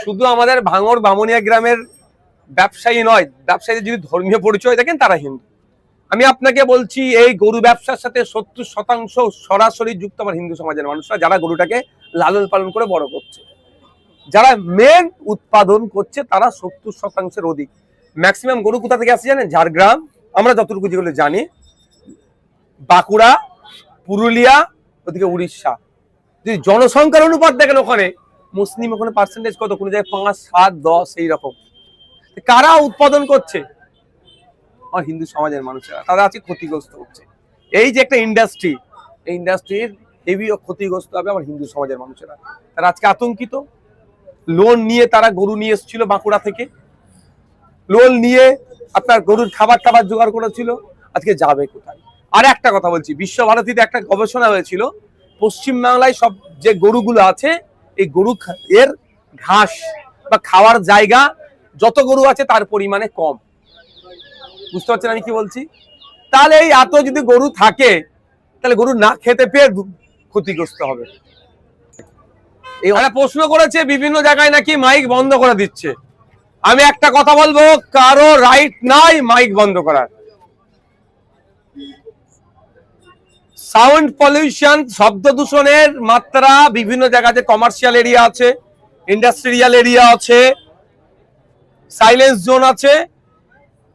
শুধু আমাদের ভাঙড় বামুনিয়া গ্রামের ব্যবসায়ী নয়, ব্যবসায়ীদের যদি ধর্মীয় পরিচয় দেখেন তারা হিন্দু। আমি আপনাকে বলছি এই গরু ব্যবসার সাথে 70% সরাসরি যুক্ত আমার হিন্দু সমাজের মানুষরা, যারা গরুটাকে লালন পালন করে বড় করছে, যারা মেন উৎপাদন করছে, তারা 70%-এর অধিক। ম্যাক্সিমাম গরু কোথা থেকে আসছে জানেন? ঝাড়গ্রাম, আমরা যতটুকু যেগুলো জানি, বাঁকুড়া, পুরুলিয়া, ওদিকে উড়িষ্যা। যদি জনসংখ্যার অনুপাত দেখেন ওখানে মুসলিম ওখানে পার্সেন্টেজ কত, কোনো জায়গায় 5, 7, 10 এইরকম। কারা উৎপাদন করছে? আমার হিন্দু সমাজের মানুষেরা, তারা আজকে ক্ষতিগ্রস্ত হচ্ছে। এই যে একটা ইন্ডাস্ট্রি, এই ইন্ডাস্ট্রির হেভি ক্ষতিগ্রস্ত হবে আমার হিন্দু সমাজের মানুষেরা। তারা আজকে আতঙ্কিত। লোন নিয়ে তারা গরু নিয়ে এসেছিল বাঁকুড়া থেকে, লোন নিয়ে আপনার গরুর খাবার জোগাড় করেছিল, আজকে যাবে কোথায়? আর একটা কথা বলছি, বিশ্বভারতীতে একটা গবেষণা হয়েছিল, পশ্চিমবাংলায় সব যে গরুগুলো আছে, এই গরু এর ঘাস বা খাওয়ার জায়গা যত গরু আছে তার পরিমাণে কম। বুঝতে পারছেন আমি কি বলছি? তাহলে এই এত যদি গরু থাকে, তাহলে গরু না খেতে পেয়ে ক্ষতিগ্রস্ত হবে। এই প্রশ্ন করেছে বিভিন্ন জায়গায় নাকি মাইক বন্ধ করে দিচ্ছে। আমি একটা কথা বলবো, কারো রাইট নাই মাইক বন্ধ করার। সাউন্ড পলিউশন, শব্দ দূষণের মাত্রা বিভিন্ন জায়গাতে, কমার্শিয়াল এরিয়া আছে, ইন্ডাস্ট্রিয়াল এরিয়া আছে, সাইলেন্স জোন আছে,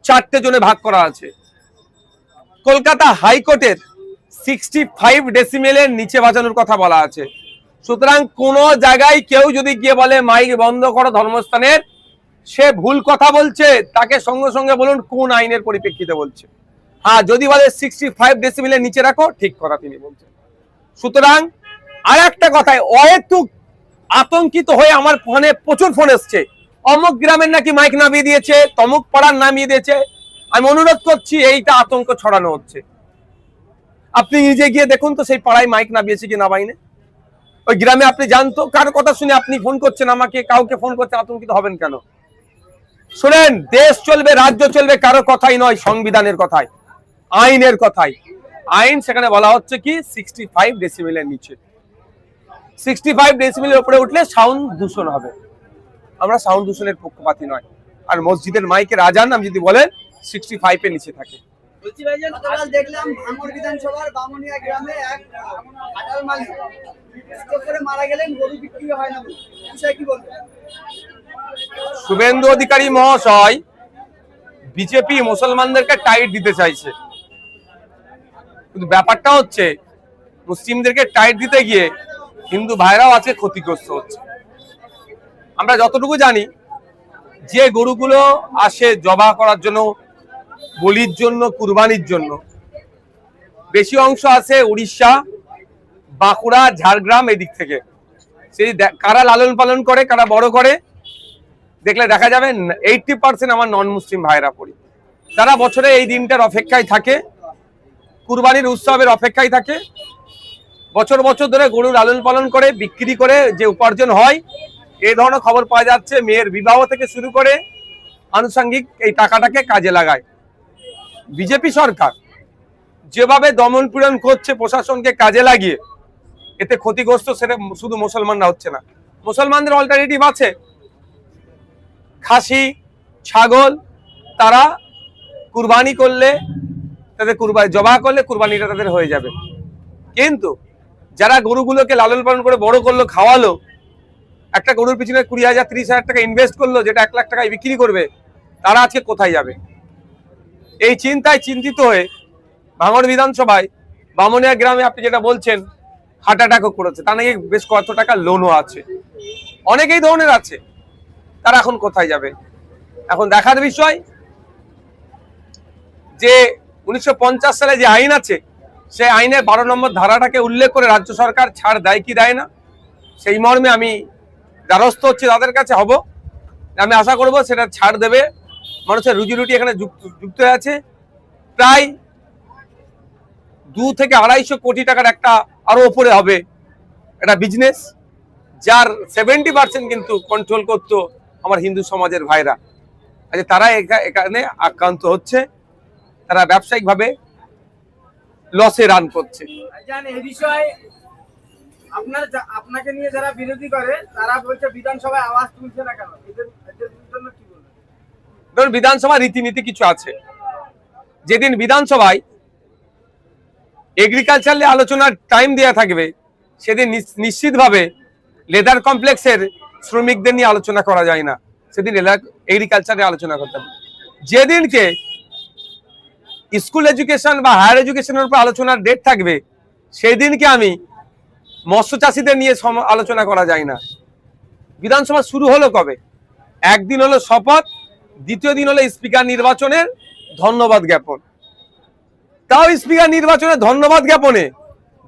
4টে জোনে ভাগ করা আছে। কলকাতা হাইকোর্টের 65 ডেসিমেলের নিচে বাজানোর কথা বলা আছে। সুতরাং কোন জায়গায় কেউ যদি গিয়ে বলে মাইক বন্ধ করো ধর্মস্থানের, সে ভুল কথা বলছে। তাকে সঙ্গে সঙ্গে বলুন কোন আইনের পরিপ্রেক্ষিতে বলছে। হ্যাঁ, যদি বলে 65 ডেসিমেলের নিচে রাখো, ঠিক কথা তিনি বলছেন। সুতরাং আর একটা কথায় অহেতুক আতঙ্কিত হয়ে আমার ফোনে প্রচুর ফোন এসছে, অমুক গ্রামের নাকি মাইক নামিয়ে দিয়েছে, তমুক পাড়ার নামিয়ে দিয়েছে। আমি অনুরোধ করছি, এইটা আতঙ্ক ছড়ানো হচ্ছে। আপনি নিজে গিয়ে দেখুন তো সেই পাড়ায় মাইক নামিয়েছে কি না বাইনে। ওই গ্রামে আপনি জানতো, কার কথা শুনে আপনি ফোন করছেন আমাকে, কাউকে ফোন করতে আতঙ্কিত হবেন কেন? শুনেন, দেশ চলবে, রাজ্য চলবে কারো কথাই নয়, সংবিধানের কথায়, আইনের কথায়। আইন সেখানে বলা হচ্ছে কি 65 ডেসিমেলের নিচে। 65 ডেসিমেলের উপরে উঠলে সাউন্ড দূষণ হবে। আমরা সাউন্ড দূষণের পক্ষপাতী নয়। আর মসজিদের মাইকের আজান আমি যদি বলেন 65 এর নিচে থাকে। দেখলাম ভাঙড় বিধানসভার বামুনিয়া গ্রামে এক খাটাল মালিক করে মারা গেলেন, গরু বিক্রি হয় না, কি বলবেন? শুভেন্দু অধিকারী মহাশয় বিজেপি মুসলমানদেরকে টাইট দিতে চাইছে, কিন্তু ব্যাপারটা হচ্ছে মুসলিমদেরকে টাইট দিতে গিয়ে হিন্দু ভাইরাও আজকে ক্ষতিগ্রস্ত হচ্ছে। আমরা যতটুকু জানি, যে গরুগুলো আসে জবা করার জন্য, বলির জন্য, কুরবানির জন্য, বেশি অংশ আছে উড়িষ্যা, বাঁকুড়া, ঝাড়গ্রাম এই দিক থেকে। সেই কারা লালন পালন করে, কারা বড় করে, দেখলে দেখা যাবে 80% আমার নন মুসলিম ভাইরা পড়ি। তারা বছরে এই দিনটার অপেক্ষায় থাকে, কুরবানির উৎসবের অপেক্ষায় থাকে, বছর বছর ধরে গরু লালন পালন করে বিক্রি করে যে উপার্জন হয়, এই ধরনের খবর পাওয়া যাচ্ছে। মেয়ের বিবাহ থেকে শুরু করে আনুষঙ্গিক এই টাকাটাকে কাজে লাগায়। বিজেপি সরকার যেভাবে দমন পীড়ন করছে প্রশাসনকে কাজে লাগিয়ে, এতে ক্ষতিগ্রস্ত সেটা শুধু মুসলমানরা হচ্ছে না, মুসলমানদের অল্টারনেটিভ আছে, খাসি, ছাগল। তারা কুরবানি করলে, তাদের কুরবানি জবা করলে কুরবানিটা তাদের হয়ে যাবে। কিন্তু যারা গরুগুলোকে লালন পালন করে বড় করলো, খাওয়ালো, একটা গরুর পিছনে 20,000 30,000 টাকা ইনভেস্ট করলো, যেটা 1 লাখ টাকায় বিক্রি করবে, তারা আজকে কোথায় যাবে? এই চিন্তায় চিন্তিত হয়ে ভাঙড় বিধানসভায় বামুনিয়া গ্রামে আপনি যেটা বলছেন হার্ট অ্যাটাকও করেছে, তা নাকি বেশ কত টাকা লোনও আছে, অনেকেই ধরনের আছে। তারা এখন কোথায় যাবে? এখন দেখার বিষয় যে 1950 সালে যে আইন আছে, সেই আইনের 12 নম্বর ধারাটাকে উল্লেখ করে রাজ্য সরকার ছাড় দেয় কি দেয় না, সেই মর্মে আমি দ্বারস্থ হচ্ছে তাদের কাছে হব। আমি আশা করব সেটা ছাড় দেবে। মানুষের রুজি রুটি এখানে যুক্ত আছে। প্রায় 2 থেকে 250 কোটি টাকার একটা আরো উপরে হবে একটা বিজনেস, যার 70% কিন্তু কন্ট্রোল করতো আমার হিন্দু সমাজের ভাইরা। আচ্ছা, তারা এখানে আক্রান্ত হচ্ছে, তারা ব্যবসায়িকভাবে লসে রান করছে। এই বিষয়ে আপনাকে নিয়ে যারা বিরোধী করে তারা বলছে বিধানসভায় আওয়াজ তুলছে না কেন, এদের জন্য কি বলবেন? ধরুন বিধানসভা রীতিনীতি কিছু আছে। যেদিন বিধানসভায় এগ্রিকালচার নিয়ে আলোচনার টাইম দেওয়া থাকবে সেদিন নিশ্চিতভাবে লেদার কমপ্লেক্সের শ্রমিকদের নিয়ে আলোচনা করা যায় না, সেদিন এগ্রিকালচারে আলোচনা করতে হবে। যেদিনকে স্কুল এডুকেশন বা হায়ার এডুকেশনের উপর আলোচনার ডেট থাকবে সেদিনকে আমি মৎস্য চাষীদের নিয়ে আলোচনা করা যায় না। বিধানসভা শুরু হলো কবে? একদিন হলো শপথ, দ্বিতীয় দিন হলো স্পিকার নির্বাচনের ধন্যবাদ জ্ঞাপন। তাও স্পিকার নির্বাচনের ধন্যবাদ জ্ঞাপনে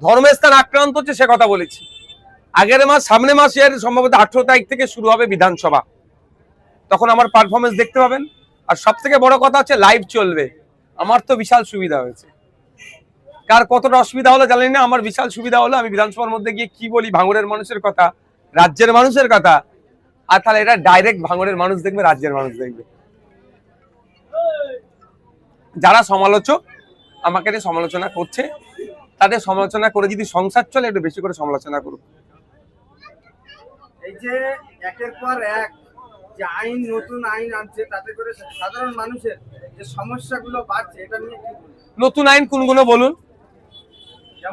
ধর্মস্থান আক্রান্ত হচ্ছে সে কথা বলেছি। আগের মাস, সামনে মাসের সম্ভবত 18 তারিখ থেকে শুরু হবে বিধানসভা, তখন আমার পারফরমেন্স দেখতে পাবেন। আর সব থেকে বড় কথা হচ্ছে লাইভ চলবে। আমার তো বিশাল সুবিধা হয়েছে, কার কতটা অসুবিধা হলো জানি না, আমার বিশাল সুবিধা হলো আমি বিধানসভার মধ্যে গিয়ে কি বলি ভাঙড়ের মানুষের কথা, রাজ্যের মানুষের কথা, আর তাহলে এটা ডাইরেক্ট ভাঙড়ের মানুষ দেখবে, রাজ্যের মানুষ দেখবে। যারা সমালোচক আমাকে নিয়ে সমালোচনা করছে, তাদের সমালোচনা করে যদি সংসার চলে একটু বেশি করে সমালোচনা করুক। এই যে একের পর এক যে আইন, নতুন আইন আনছে, তাতে করে সাধারণ মানুষের যে সমস্যাগুলো বাড়ছে, এটা নিয়ে কি বলবেন? নতুন আইন কোনগুলো বলুন?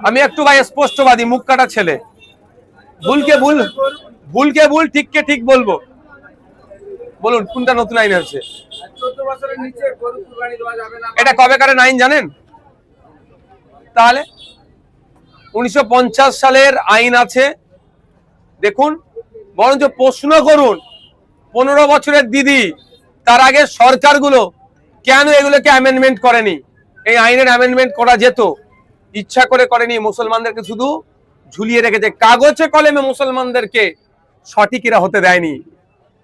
আমি একটু ভাই স্পষ্টবাদী, মুখ কাটা ছেলে, ভুলকে ভুল, ভুলকে ভুল, ঠিককে ঠিক বলবো। বলুন কোনটা নতুন আইন আছে? 14 বছরের নিচে গরু কুরবানি দেওয়া যাবে না। এটা কবেকারের আইন জানেন? তাহলে 1950 সালের আইন আছে, দেখুন। বরঞ্চ প্রশ্ন করুন 15 বছরের দিদি, তার আগে সরকারগুলো কেন এগুলোকে অ্যামেন্ডমেন্ট করেনি? এই আইনের অ্যামেন্ডমেন্ট করা যেত, ইচ্ছা করে করেনি। মুসলমানদেরকে শুধু ঝুলিয়ে রেখেছে, কাগজে কলমে মুসলমানদেরকে সঠিকেরা হতে দেয়নি।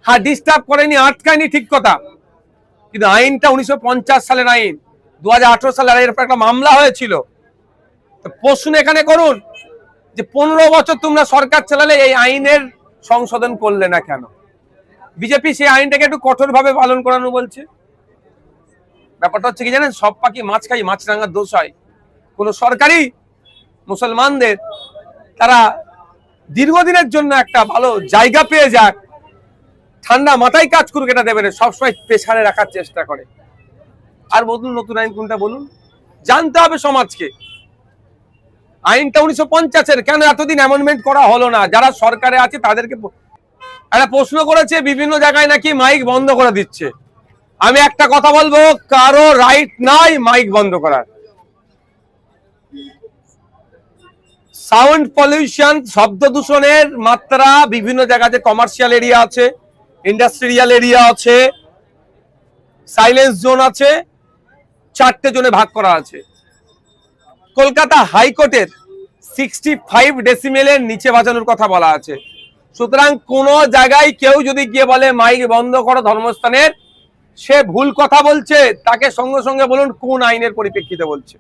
হ্যাঁ, ডিস্টার্ব করেনি, আটকায়নি, ঠিক কথা, কিন্তু আইনটা 1950 সালের আইন, 2018 সালের আইনের উপর একটা মামলা হয়েছিল। প্রশ্ন এখানে করুন যে 15 বছর তোমরা সরকার চালালে এই আইনের সংশোধন করলে না কেন? বিজেপি সেই আইনটাকে একটু কঠোরভাবে পালন করানো বলছে। ব্যাপারটা হচ্ছে কি জানেন, সব পাখি মাছ খাই, মাছরাঙার দোষ হয়। কোন সরকারি মুসলমানদের তারা দীর্ঘদিনের জন্য একটা ভালো জায়গা পেয়ে যাক, ঠান্ডা মাথায় কাজ করুক, এটা দেবে না, সবসময় প্রেসারে রাখার চেষ্টা করে। আর বলুন নতুন আইন কোনটা বলুন? জানতে হবে সমাজকে। আইনটা 1950-এর, কেন এতদিন অ্যামেন্ডমেন্ট করা হলো না? যারা সরকারে আছে তাদেরকে একটা প্রশ্ন করেছে, বিভিন্ন জায়গায় নাকি মাইক বন্ধ করে দিচ্ছে। আমি একটা কথা বলবো, কারো রাইট নাই মাইক বন্ধ করার। সাউন্ড পলিউশন, শব্দ দূষণের মাত্রা বিভিন্ন জায়গাতে, কমার্শিয়াল এরিয়া আছে, ইন্ডাস্ট্রিয়াল এরিয়া আছে, সাইলেন্স জোন আছে, 4টে জোনে ভাগ করা আছে। কলকাতা হাইকোর্টের 65 ডেসিমেলের নিচে বাজানোর কথা বলা আছে। সুতরাং কোন জায়গায় কেউ যদি গিয়ে বলে মাইক বন্ধ করো ধর্মস্থানের, সে ভুল কথা বলছে। তাকে সঙ্গে সঙ্গে বলুন কোন আইনের পরিপ্রেক্ষিতে বলছে।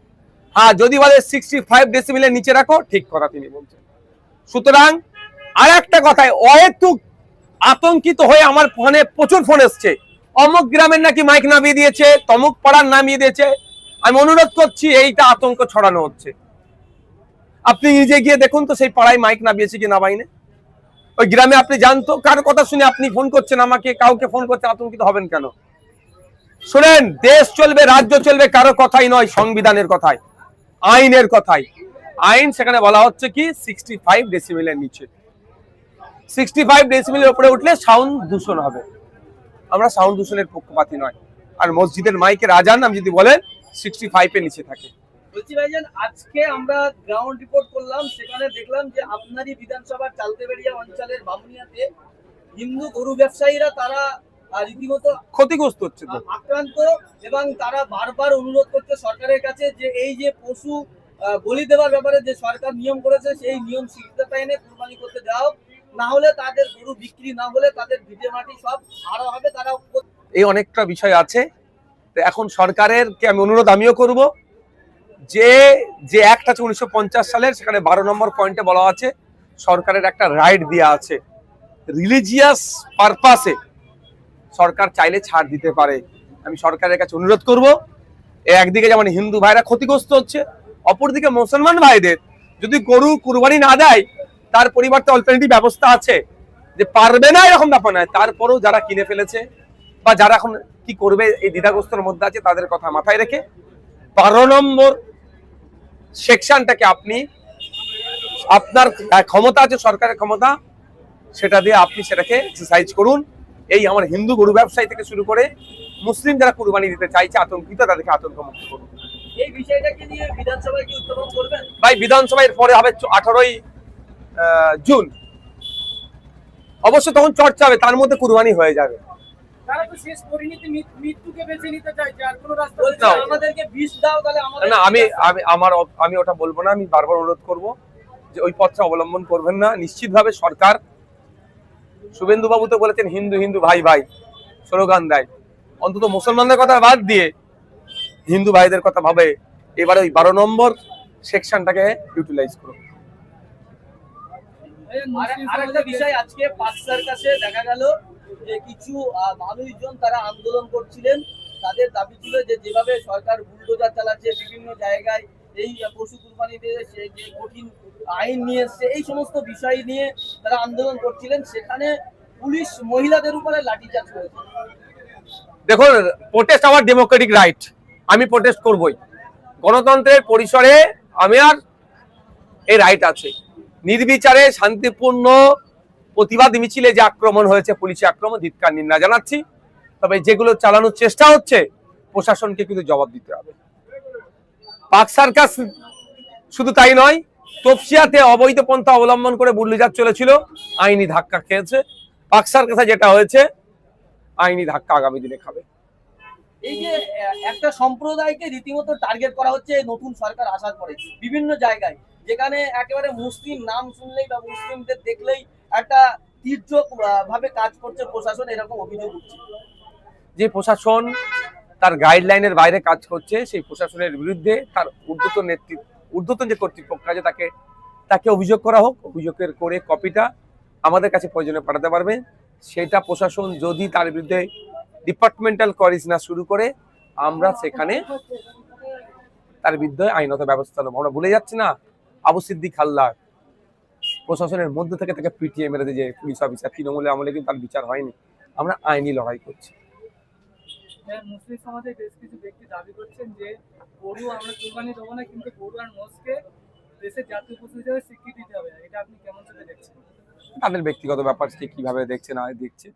হ্যাঁ, যদি বলে 65 ডেসিমেলের নিচে রাখো, ঠিক কথা তিনি বলছেন। সুতরাং আর একটা কথায় অহেতুক আতঙ্কিত হয়ে আমার ফোনে প্রচুর ফোন এসছে, অমুক গ্রামের নাকি মাইক নামিয়ে দিয়েছে, তমুক পাড়ার নামিয়ে দিয়েছে। আমি অনুরোধ করছি, এইটা আতঙ্ক ছড়ানো হচ্ছে। আপনি নিজে গিয়ে দেখুন তো সেই পাড়ায় মাইক নামিয়েছে কি নামাইনে। ওই গ্রামে আপনি জানতো, কার কথা শুনে আপনি ফোন করছেন আমাকে, কাউকে ফোন করছেন, আতঙ্কিত হবেন কেন? শুনেন, দেশ চলবে, রাজ্য চলবে কারো কথাই নয়, সংবিধানের কথাই, আইনের কথাই। আইন সেখানে বলা হচ্ছে কি 65 ডেসিমেলের নিচে। 65 ডেসিমেলের উপরে উঠলে সাউন্ড দূষণ হবে। আমরা সাউন্ড দূষণের পক্ষপাতী নয়। আর মসজিদের মাইকের আজান আমি যদি বলেন 65 এর নিচে থাকে। বলছি ভাইজান, আজকে আমরা গ্রাউন্ড রিপোর্ট করলাম, সেখানে দেখলাম যে আপনারই বিধানসভার চালতেবেড়িয়া অঞ্চলের বামুনিয়াতে হিন্দু গরু ব্যবসায়ীরা তারা রীতিমতো ক্ষতিগ্রস্ত হচ্ছে তো, আক্রান্ত, এবং তারা বারবার অনুরোধ করছে সরকারের কাছে যে এই যে পশু বলি দেওয়ার ব্যাপারে যে সরকার নিয়ম করেছে সেই নিয়ম শিথিলতা এনে কুরবানি করতে দেওয়া হোক, না হলে তাদের গরু বিক্রি না হলে তাদের ভিটে মাটি সব হারা হবে। তারা এই অনেকটা বিষয় আছে। এখন সরকারের কে আমি অনুরোধ আমিও করব, যে যে অ্যাক্ট আছে 1950 সালের, সেখানে 12 নম্বর পয়েন্টে বলা আছে সরকারের একটা রাইট দেওয়া আছে, রিলিজিয়াস পারপাসে সরকার চাইলে ছাড় দিতে পারে। আমি সরকারের কাছে অনুরোধ করব, একদিকে যেমন হিন্দু ভাইরা ক্ষতিগ্রস্ত হচ্ছে, অপরদিকে মুসলমান ভাইদের যদি গরু কুরবানি না দেয় তার পরিবর্তে অল্টারনেটিভ ব্যবস্থা আছে, যে পারবে না এরকম ব্যাপার নয়, তারপরেও যারা কিনে ফেলেছে বা যারা এখন কি করবে এই দ্বিধাগ্রস্তর মধ্যে আছে তাদের কথা মাথায় রেখে 12 নম্বর সেকশনটাকে আপনি আপনার ক্ষমতা আছে, সরকারের ক্ষমতা, সেটা দিয়ে আপনি সেটাকে এক্সারসাইজ করুন। এই আমার হিন্দু গরু ব্যবসায়ী থেকে শুরু করে মুসলিম যারা কুরবানি দিতে চাইছে আতঙ্কিত, তাদেরকে আতঙ্ক মুক্ত করুন। এই বিষয়টাকে নিয়ে বিধানসভায় কি উত্থাপন করবেন? ভাই বিধানসভায় পরে হবে 18ই জুন, অবশ্য তখন চর্চা হবে, তার মধ্যে কুরবানি হয়ে যাবে। তারা তো শেষ পরিণতি মৃত্যুকে বেছে নিতে চাইছে, আর কোনো রাস্তা বলছে আমাদেরকে বিষ দাও, তাহলে আমাদের না, আমি ওটা বলবো না। আমি বারবার অনুরোধ করব যে ওই পথটা অবলম্বন করবেন না। নিশ্চিতভাবে সরকার, শুভেন্দু বাবু তো বলেছেন হিন্দু হিন্দু ভাই ভাই স্লোগান দেয়, অন্তত মুসলমানদের কথা বাদ দিয়ে হিন্দু ভাইদের কথা ভাবে এবারে ওই 12 নম্বর সেকশনটাকে ইউটিলাইজ করুন। আরেকটা বিষয়, আজকে পার্ক সার্কাসে দেখা গেল যে কিছু মানুষজন তারা আন্দোলন করছিলেন। তাদের দাবি ছিল যে যেভাবে সরকার বুলডোজার চালাচ্ছে বিভিন্ন জায়গায়, এই পশু কুরবানিতে যে কঠিন আইন নিয়ে এসছে, এই সমস্ত বিষয় নিয়ে তারা আন্দোলন করছিলেন। সেখানে পুলিশ মহিলাদের উপরে লাঠিচার্জ করেছে। দেখুন, প্রোটেস্ট আমার ডেমোক্রেটিক রাইট, আমি প্রোটেস্ট করবই। গণতন্ত্রের পরিসরে আমি আর এই রাইট আছে। নির্বিচারে শান্তিপূর্ণ প্রতিবাদ মিছিলে যে আক্রমণ হয়েছে, পুলিশি আক্রমণ, ধিক্কার নিন্দা জানাচ্ছি। তবে যেগুলো চালানোর চেষ্টা হচ্ছে, প্রশাসনকে কিন্তু জবাব দিতে হবে। পার্ক সার্কাস শুধু তাই নয়, তপসিয়াতে অবৈধ পন্থা অবলম্বন করে বুল্ডোজার চলেছিল, আইনি ধাক্কা খেয়েছে। পার্ক সার্কাসে যেটা হয়েছে, আইনি ধাক্কা আগামী দিনে খাবে। এই যে একটা সম্প্রদায়কে রীতিমতো টার্গেট করা হচ্ছে নতুন সরকার আসার পরে বিভিন্ন জায়গায়, যেখানে একেবারে মুসলিম নাম শুনলেই বা মুসলিমদের দেখলেই একটা তীর্যক ভাবে কাজ করছে প্রশাসন, এরকম অভিযোগ উঠছে। যে প্রশাসন তার গাইডলাইনের বাইরে কাজ করছে, সেই প্রশাসনের বিরুদ্ধে তার ঊর্ধ্বতন যে কর্তৃপক্ষ আছে তাকে অভিযোগ করা হোক। অভিযোগের করে কপিটা আমাদের কাছে প্রয়োজনে পাঠাতে পারবে। সেটা প্রশাসন যদি তার বিরুদ্ধে ডিপার্টমেন্টাল কোয়ারিজ না শুরু করে, আমরা সেখানে তার বিরুদ্ধে আইনত ব্যবস্থা নেব। আমরা ভুলে যাচ্ছি না, আবু সিদ্দিক হালদার প্রশাসনের মধ্যে থেকে তাকে পিটিয়ে মেরে দিয়ে, যে পুলিশ অফিসার, তৃণমূলের আমলে কিন্তু তার বিচার হয়নি। আমরা আইনি লড়াই করছি। মুসলিম সমাজের বেশ কিছু ব্যক্তি দাবি করছেন যে গরু আমরা কুরবানি দেবো না, কিন্তু গরু আর মোষকে দেশের জাতীয় পশু হিসেবে স্বীকৃতি দিতে হবে। এটা আপনি কেমন চোখে দেখছেন? তাদের ব্যক্তিগত ব্যাপার, সে কিভাবে দেখছে না দেখছে।